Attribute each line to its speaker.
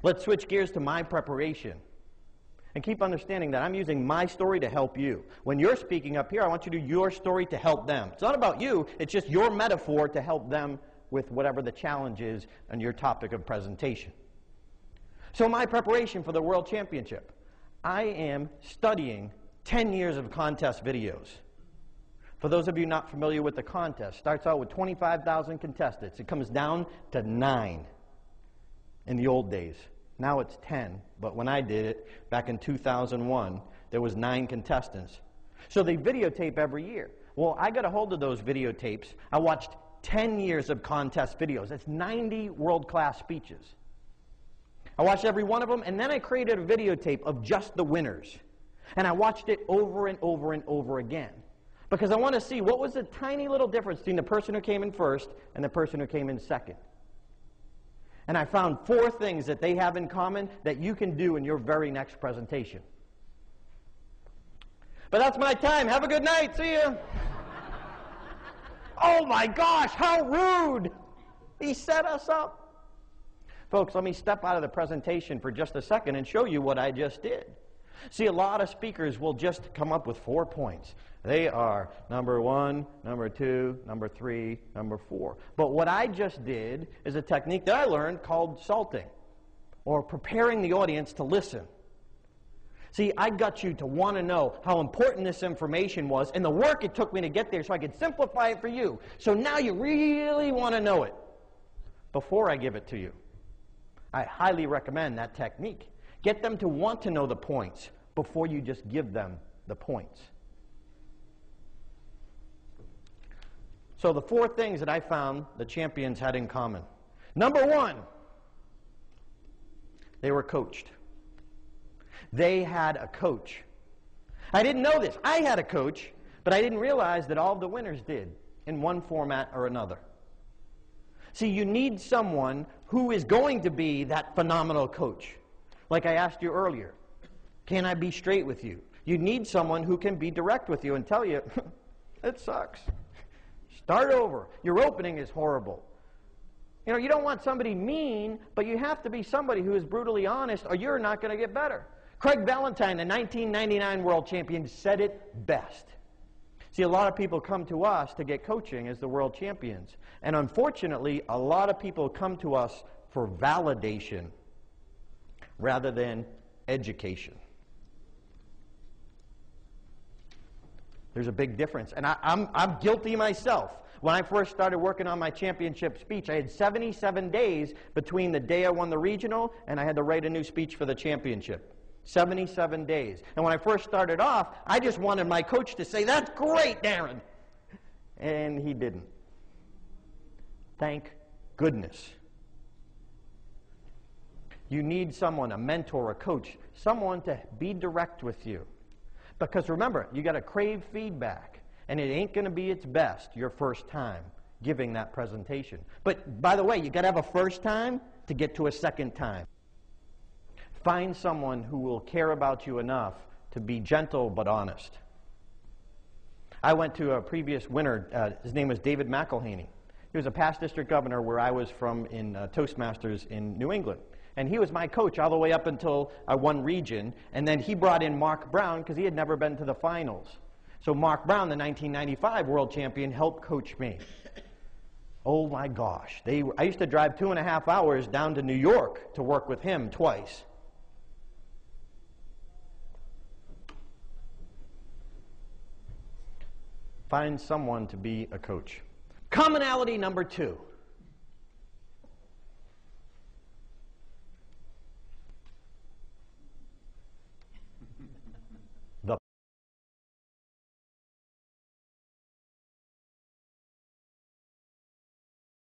Speaker 1: Let's switch gears to my preparation. And keep understanding that I'm using my story to help you. When you're speaking up here, I want you to do your story to help them. It's not about you, it's just your metaphor to help them with whatever the challenge is on your topic of presentation. So my preparation for the World Championship. I am studying 10 years of contest videos. For those of you not familiar with the contest, starts out with 25,000 contestants. It comes down to 9 in the old days. Now it's 10, but when I did it back in 2001, there was 9 contestants. So they videotape every year. Well, I got a hold of those videotapes. I watched 10 years of contest videos. That's 90 world-class speeches. I watched every one of them, and then I created a videotape of just the winners. And I watched it over and over and over again. Because I want to see what was the tiny little difference between the person who came in first and the person who came in second. And I found 4 things that they have in common that you can do in your very next presentation. But that's my time. Have a good night. See ya. Oh my gosh, how rude. He set us up. Folks, let me step out of the presentation for just a second and show you what I just did. See, a lot of speakers will just come up with 4 points. They are number 1, number 2, number 3, number 4. But what I just did is a technique that I learned called salting, or preparing the audience to listen. See, I got you to want to know how important this information was and the work it took me to get there so I could simplify it for you. So now you really want to know it before I give it to you. I highly recommend that technique. Get them to want to know the points before you just give them the points. So the 4 things that I found the champions had in common. Number 1, they were coached. They had a coach. I didn't know this. I had a coach, but I didn't realize that all of the winners did in one format or another. See, you need someone who is going to be that phenomenal coach. Like I asked you earlier, can I be straight with you? You need someone who can be direct with you and tell you, it sucks. Start over. Your opening is horrible. You know, you don't want somebody mean, but you have to be somebody who is brutally honest or you're not going to get better. Craig Valentine, the 1999 world champion, said it best. See, a lot of people come to us to get coaching as the world champions. And unfortunately, a lot of people come to us for validation rather than education. There's a big difference. And I'm guilty myself. When I first started working on my championship speech, I had 77 days between the day I won the regional and I had to write a new speech for the championship. 77 days. And when I first started off, I just wanted my coach to say, "That's great, Darren." And he didn't. Thank goodness. You need someone, a mentor, a coach, someone to be direct with you. Because remember, you got to crave feedback, and it ain't going to be its best your first time giving that presentation. But by the way, you got to have a first time to get to a second time. Find someone who will care about you enough to be gentle but honest. I went to a previous winner. His name was David McElhaney. He was a past district governor where I was from in Toastmasters in New England. And he was my coach all the way up until I won region. And then he brought in Mark Brown because he had never been to the finals. So Mark Brown, the 1995 world champion, helped coach me. Oh my gosh. I used to drive 2.5 hours down to New York to work with him twice. Find someone to be a coach. Commonality number 2.